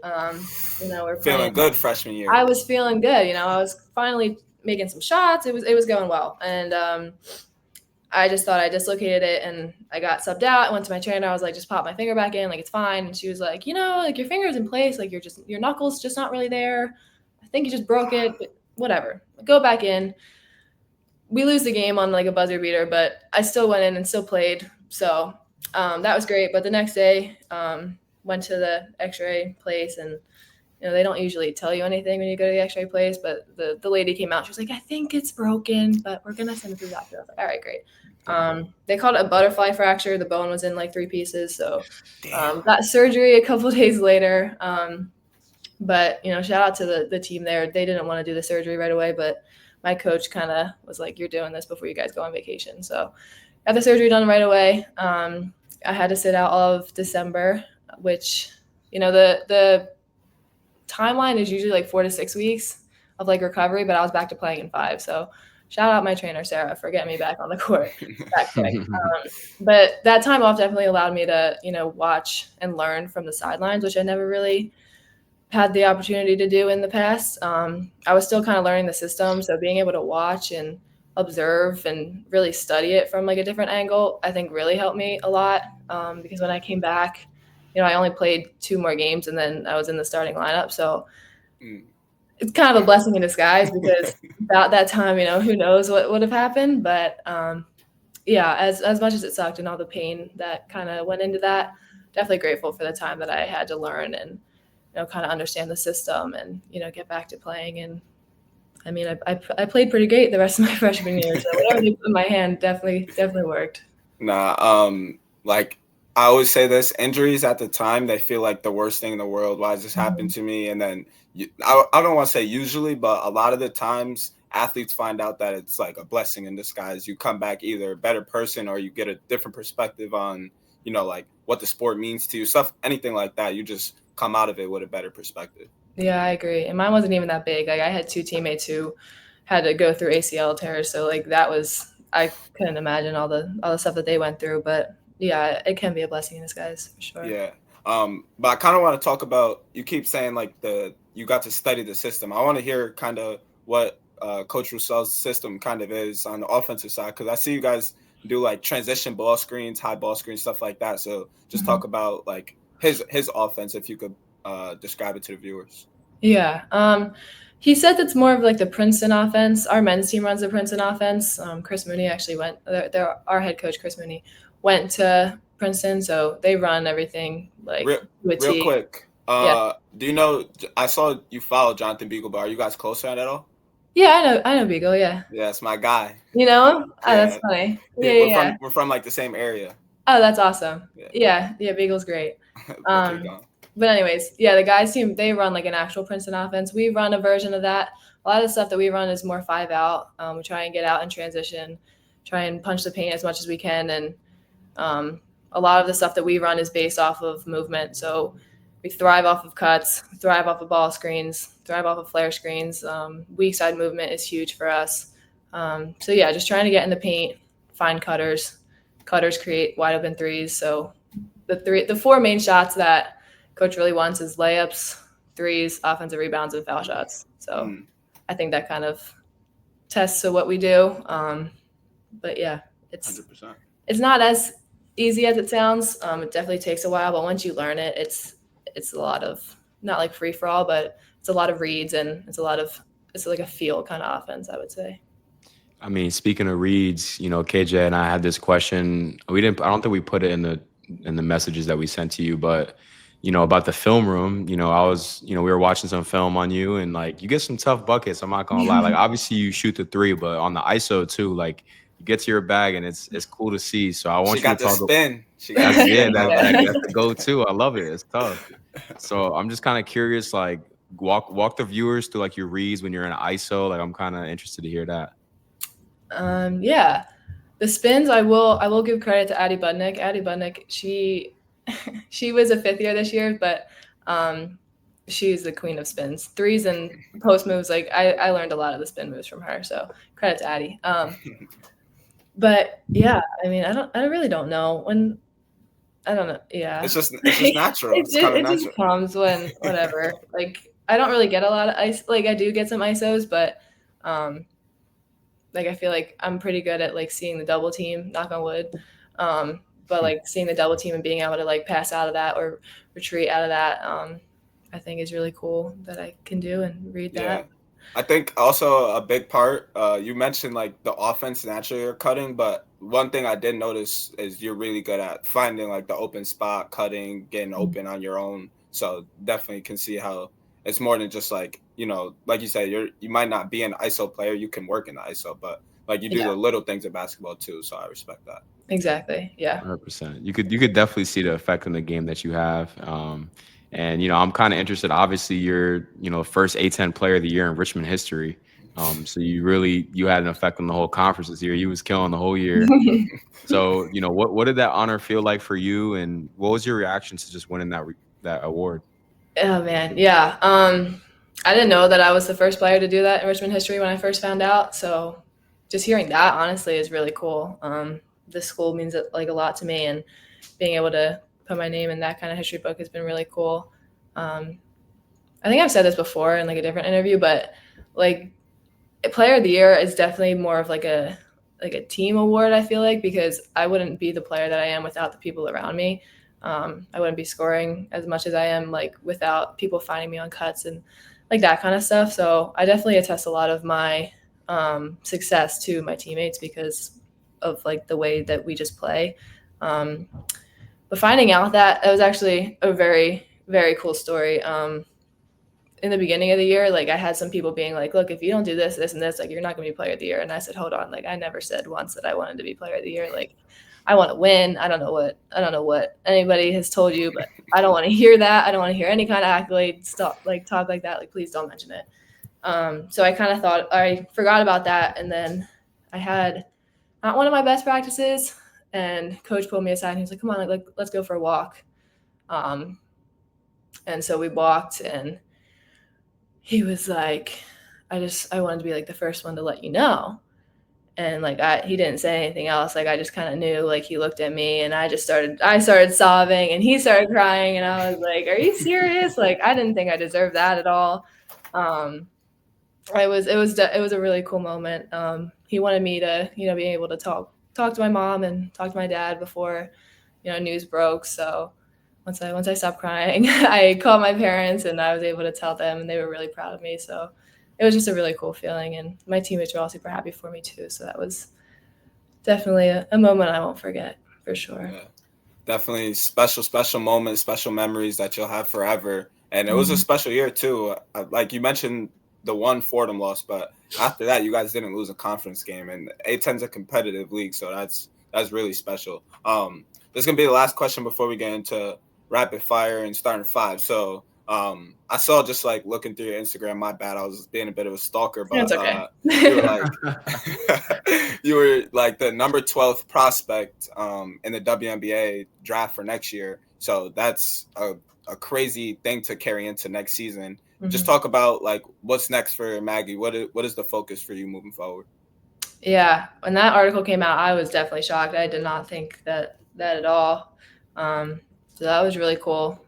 We're feeling good freshman year. I was feeling good. I was finally making some shots. It was going well. And I just thought I dislocated it, and I got subbed out. I went to my trainer. I was like, just pop my finger back in. Like, it's fine. And she was like, like your finger's in place. Like your knuckles just not really there. I think you just broke it, but whatever. Go back in. We lose the game on like a buzzer beater, but I still went in and still played. So that was great. But the next day, went to the x-ray place, and they don't usually tell you anything when you go to the x-ray place, but the lady came out. She was like, I think it's broken, but we're going to send it to the doctor. I was like, all right, great. They called it a butterfly fracture. The bone was in like 3 pieces. So got surgery a couple days later. But, shout out to the team there. They didn't want to do the surgery right away, but my coach kind of was like, you're doing this before you guys go on vacation. So got the surgery done right away. I had to sit out all of December, which, the timeline is usually like 4 to 6 weeks of like recovery, but I was back to playing in 5. So shout out my trainer, Sarah, for getting me back on the court that quick. But that time off definitely allowed me to, watch and learn from the sidelines, which I never really had the opportunity to do in the past. I was still kind of learning the system. So being able to watch and observe and really study it from like a different angle, I think really helped me a lot. Because when I came back, I only played 2 more games and then I was in the starting lineup. So it's kind of a blessing in disguise because about that time, who knows what would have happened. But yeah, as much as it sucked and all the pain that kind of went into that, definitely grateful for the time that I had to learn and, kind of understand the system and, get back to playing. And I mean, I played pretty great the rest of my freshman year. So whatever they put in my hand definitely worked. Nah, like I always say this, injuries at the time, they feel like the worst thing in the world. Why does this happen to me? And then I don't want to say usually, but a lot of the times athletes find out that it's like a blessing in disguise. You come back either a better person or you get a different perspective on, like what the sport means to you, stuff, anything like that. You just come out of it with a better perspective. Yeah, I agree. And mine wasn't even that big. Like I had 2 teammates who had to go through ACL tears. So like I couldn't imagine all the stuff that they went through, but yeah, it can be a blessing in disguise for sure. Yeah. But I kind of want to talk about, you keep saying like the you got to study the system. I want to hear kind of what Coach Roussell's system kind of is on the offensive side, because I see you guys do like transition ball screens, high ball screens, stuff like that. So just talk about like his offense, if you could describe it to the viewers. Yeah. He said it's more of like the Princeton offense. Our men's team runs the Princeton offense. Chris Mooney actually went there. Our head coach, Chris Mooney, went to Princeton, so they run everything like real quick. Yeah. Do you know? I saw you follow Jonathan Beagle, but are you guys close at all? Yeah, I know Beagle. Yeah. Yeah, it's my guy. You know him? Oh, that's funny. Yeah, we're from like the same area. Oh, that's awesome. Yeah, Beagle's great. But anyways, yeah, the guys team, they run like an actual Princeton offense. We run a version of that. A lot of the stuff that we run is more 5 out. We try and get out and transition, try and punch the paint as much as we can. And a lot of the stuff that we run is based off of movement. So we thrive off of cuts, thrive off of ball screens, thrive off of flare screens. Weak side movement is huge for us. So yeah, just trying to get in the paint, find cutters. Cutters create wide open threes. So the 4 main shots that Coach really wants is layups, threes, offensive rebounds, and foul shots. So I think that kind of tests to what we do. But yeah, it's 100%. It's not as easy as it sounds. It definitely takes a while, but once you learn it, it's a lot of, not like free for all, but it's a lot of reads, and it's like a feel kind of offense, I would say. I mean, speaking of reads, you know, KJ and I had this question. I don't think we put it in the messages that we sent to you, but you know, about the film room, you know, we were watching some film on you, and like you get some tough buckets. I'm not gonna lie. Like obviously you shoot the 3, but on the ISO too, like you get to your bag and it's cool to see. So I want you to talk. Spin. That's the go-to. I love it. It's tough. So I'm just kind of curious, like walk the viewers through like your reads when you're in ISO. Like I'm kind of interested to hear that. Yeah, the spins, I will give credit to Addie Budnick. Addie Budnick, she was a 5th year this year, but she's the queen of spins. Threes and post moves, like I learned a lot of the spin moves from her, so credit to Addie. But yeah, I mean, I really don't know when. I don't know. Yeah, it's just natural. it just comes when whatever. Like I don't really get a lot of ice. Like I do get some ISOs, but like I feel like I'm pretty good at like seeing the double team. Knock on wood. But like seeing the double team and being able to like pass out of that or retreat out of that, I think is really cool that I can do and read that. I think also a big part, you mentioned like the offense naturally you're cutting, but one thing I did notice is you're really good at finding like the open spot, cutting, getting open on your own. So definitely can see how it's more than just like, you know, like you said, you might not be an ISO player, you can work in the ISO, but like you do the little things in basketball too. So I respect that. Exactly. Yeah. 100%. You could definitely see the effect in the game that you have. And, you know, I'm kind of interested. Obviously, you're, you know, first A-10 player of the year in Richmond history. So you had an effect on the whole conference this year. You was killing the whole year. So, you know, what did that honor feel like for you? And what was your reaction to just winning that award? Oh, man. Yeah. I didn't know that I was the first player to do that in Richmond history when I first found out. So just hearing that, honestly, is really cool. This school means like a lot to me, and being able to put my name in that kind of history book has been really cool. I think I've said this before in like a different interview, but like player of the year is definitely more of like a team award, I feel like, because I wouldn't be the player that I am without the people around me. I wouldn't be scoring as much as I am like without people finding me on cuts and like that kind of stuff. So I definitely attest a lot of my success to my teammates because of like the way that we just play. But finding out that it was actually a very, very cool story. In the beginning of the year, like I had some people being like, look, if you don't do this, this, and this, like you're not going to be player of the year. And I said, hold on. Like I never said once that I wanted to be player of the year. Like I want to win. I don't know what anybody has told you, but I don't want to hear that. I don't want to hear any kind of accolade stuff, like talk like that. Like, please don't mention it. So I kind of thought, I forgot about that. And then I had not one of my best practices, and coach pulled me aside and he was like, come on, like let's go for a walk. And so we walked, and he was like, I wanted to be like the first one to let you know. And like he didn't say anything else. Like I just kind of knew. Like he looked at me, and I started sobbing, and he started crying, and I was like, "Are you serious?" Like I didn't think I deserved that at all. It was a really cool moment. He wanted me to be able to talk to my mom and talk to my dad before news broke. So once I stopped crying, I called my parents, and I was able to tell them, and they were really proud of me. So it was just a really cool feeling, and my teammates were all super happy for me too. So that was definitely a moment I won't forget, for sure. Yeah, definitely special moments, special memories that you'll have forever. And it was a special year too. Like you mentioned, the one Fordham loss, but after that, you guys didn't lose a conference game, and A10's a competitive league, so that's really special. This is gonna be the last question before we get into rapid fire and starting five. So I saw, just like looking through your Instagram, my bad, I was being a bit of a stalker, but It's okay. you were like you were like the number 12th prospect in the WNBA draft for next year. So that's a crazy thing to carry into next season. Just talk about like what's next for Maggie. What is the focus for you moving forward? Yeah, when that article came out, I was definitely shocked. I did not think that at all. So that was really cool.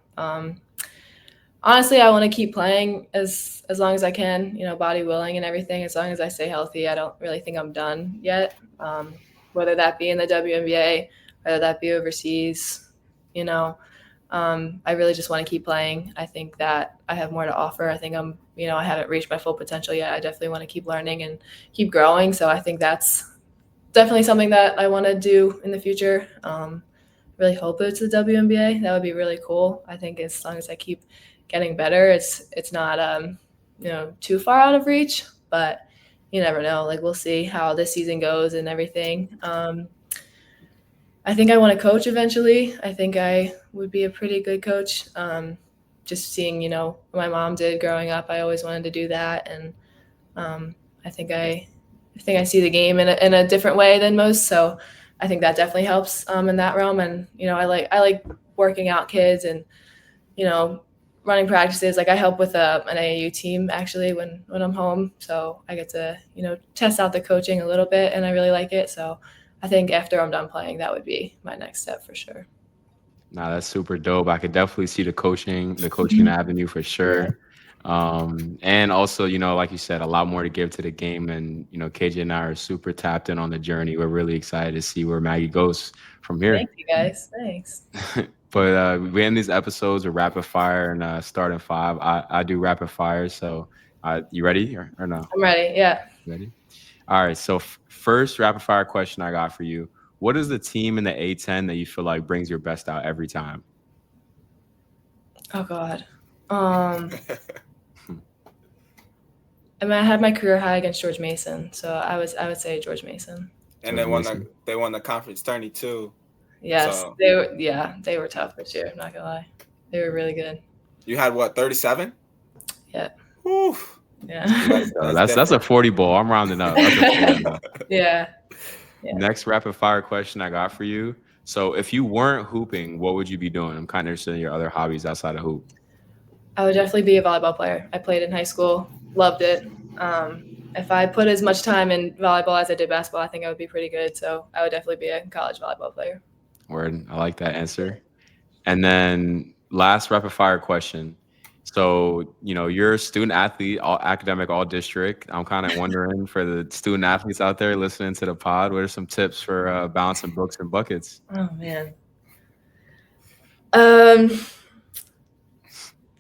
Honestly, I want to keep playing as long as I can, body willing and everything. As long as I stay healthy, I don't really think I'm done yet. Whether that be in the WNBA, whether that be overseas, I really just want to keep playing. I think that I have more to offer. I think I haven't reached my full potential yet. I definitely want to keep learning and keep growing. So I think that's definitely something that I want to do in the future. Really hope it's the WNBA. That would be really cool. I think as long as I keep getting better, it's not too far out of reach, but you never know. Like we'll see how this season goes and everything. I think I want to coach eventually. I think I would be a pretty good coach. Just seeing, what my mom did growing up, I always wanted to do that, and I think I see the game in a different way than most. So I think that definitely helps in that realm. And I like working out kids and running practices. Like I help with an AAU team actually when I'm home, so I get to test out the coaching a little bit, and I really like it. So I think after I'm done playing, that would be my next step for sure. Nah, that's super dope. I could definitely see the coaching avenue for sure. Yeah. And also, like you said, a lot more to give to the game. And, KJ and I are super tapped in on the journey. We're really excited to see where Maggie goes from here. Thank you, guys. Thanks. But we end these episodes with rapid fire and starting five. I do rapid fire. So you ready or no? I'm ready. Yeah. Ready? All right. So first rapid fire question I got for you. What is the team in the A10 that you feel like brings your best out every time? Oh God. I had my career high against George Mason, so I would say George Mason. And they won the conference tourney too. Yes, so. They were tough this year. I'm not gonna lie, they were really good. You had what, 37? Yeah. Whew. Yeah. That's a 40 ball. I'm rounding up. That's a 40 ball. Yeah. Next rapid fire question I got for you. So if you weren't hooping, what would you be doing? I'm kind of interested in your other hobbies outside of hoop. I would definitely be a volleyball player. I played in high school, loved it. If I put as much time in volleyball as I did basketball, I think I would be pretty good. So I would definitely be a college volleyball player. Word. I like that answer. And then last rapid fire question. So, you're a student athlete, all academic, all district. I'm kind of wondering for the student athletes out there listening to the pod, what are some tips for balancing books and buckets? Oh, man.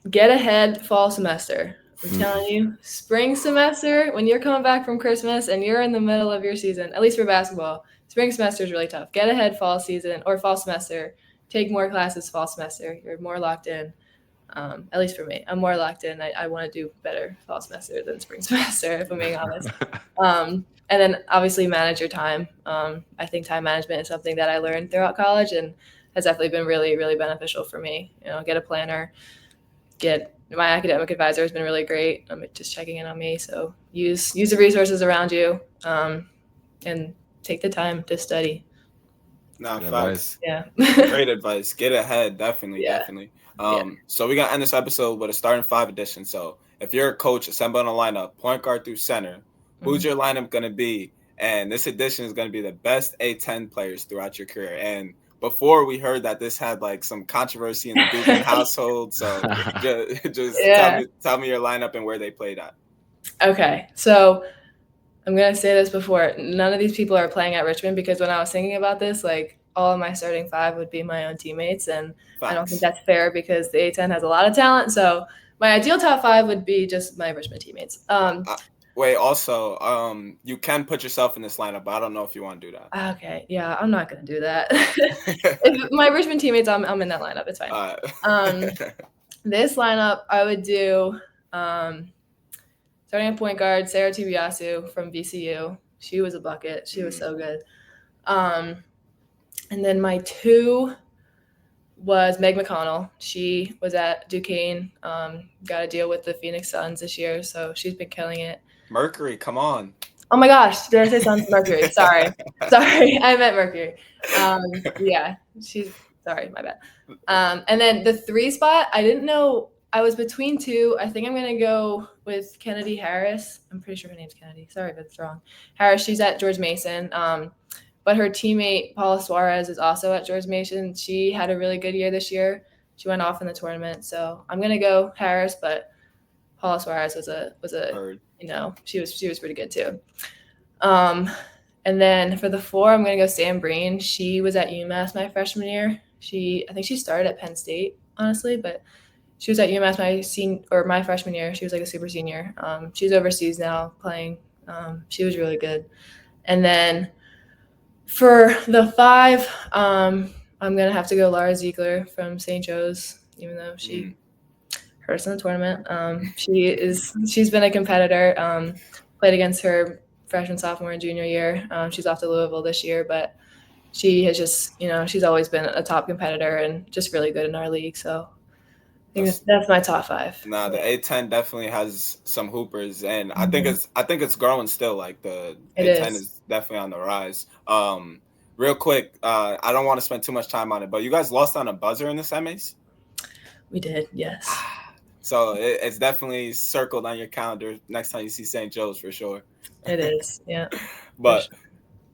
Get ahead fall semester. I'm telling you, spring semester, when you're coming back from Christmas and you're in the middle of your season, at least for basketball, spring semester is really tough. Get ahead fall season or fall semester. Take more classes fall semester. You're more locked in. At least for me, I'm more locked in. I want to do better fall semester than spring semester, if I'm being honest. And then obviously manage your time. I think time management is something that I learned throughout college and has definitely been really, really beneficial for me. Get a planner. My academic advisor has been really great. I'm just checking in on me. So use the resources around you, and take the time to study. No, facts. Yeah. Great advice. Get ahead. Definitely. So we're going to end this episode with a starting five edition. So if you're a coach, assemble on a lineup, point guard through center, who's your lineup going to be? And this edition is going to be the best A10 players throughout your career. And before we heard that this had like some controversy in the Doogan household. So just tell me your lineup and where they played at. Okay. So I'm going to say this before. None of these people are playing at Richmond, because when I was thinking about this, like, all of my starting 5 would be my own teammates. And I don't think that's fair, because the A10 has a lot of talent. So my ideal top 5 would be just my Richmond teammates. Wait, also, you can put yourself in this lineup, but I don't know if you want to do that. Okay, yeah, I'm not going to do that. If my Richmond teammates, I'm in that lineup. It's fine. This lineup, I would do starting at point guard, Sarah Tubiasu from VCU. She was a bucket. She was so good. And then my 2 was Meg McConnell. She was at Duquesne. Got a deal with the Phoenix Suns this year, so she's been killing it. Mercury, come on. Oh my gosh, did I say Suns? Mercury. Sorry, I meant Mercury. Yeah, sorry, my bad. And then the 3 spot, I didn't know. I was between 2. I think I'm gonna go with Kennedy Harris. I'm pretty sure her name's Kennedy. Sorry if it's wrong. Harris. She's at George Mason. But her teammate Paula Suarez is also at George Mason. She had a really good year this year. She went off in the tournament, so I'm gonna go Harris. But Paula Suarez was a she was pretty good too. And then for the 4, I'm gonna go Sam Breen. She was at UMass my freshman year. I think she started at Penn State, honestly, but she was at UMass my freshman year. She was like a super senior. She's overseas now playing. She was really good. And then for the 5, I'm gonna have to go Laura Ziegler from St. Joe's, even though she hurt us in the tournament. She's been a competitor. Played against her freshman, sophomore, and junior year. She's off to Louisville this year, but she has just, she's always been a top competitor and just really good in our league. So I think that's my top 5. Nah, the A10 definitely has some hoopers, and I think it's growing still. Like the A10 is definitely on the rise. Real quick, I don't want to spend too much time on it, but you guys lost on a buzzer in the semis? We did, yes. So it's definitely circled on your calendar next time you see St. Joe's for sure. It is, yeah. But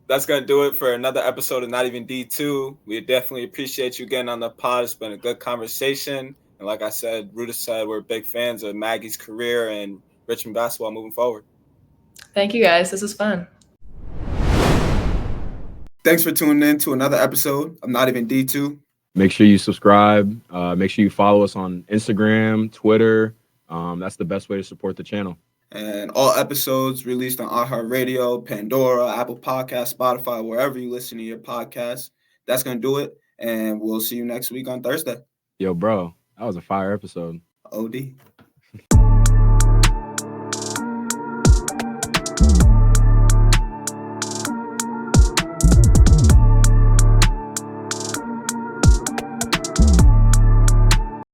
that's going to do it for another episode of Not Even D2. We definitely appreciate you getting on the pod. It's been a good conversation. And like I said, Ruta said, we're big fans of Maggie's career and Richmond basketball moving forward. Thank you, guys. This was fun. Thanks for tuning in to another episode of Not Even D2. Make sure you subscribe. Make sure you follow us on Instagram, Twitter. That's the best way to support the channel. And all episodes released on iHeartRadio, Pandora, Apple Podcasts, Spotify, wherever you listen to your podcasts. That's going to do it. And we'll see you next week on Thursday. Yo, bro, that was a fire episode. OD.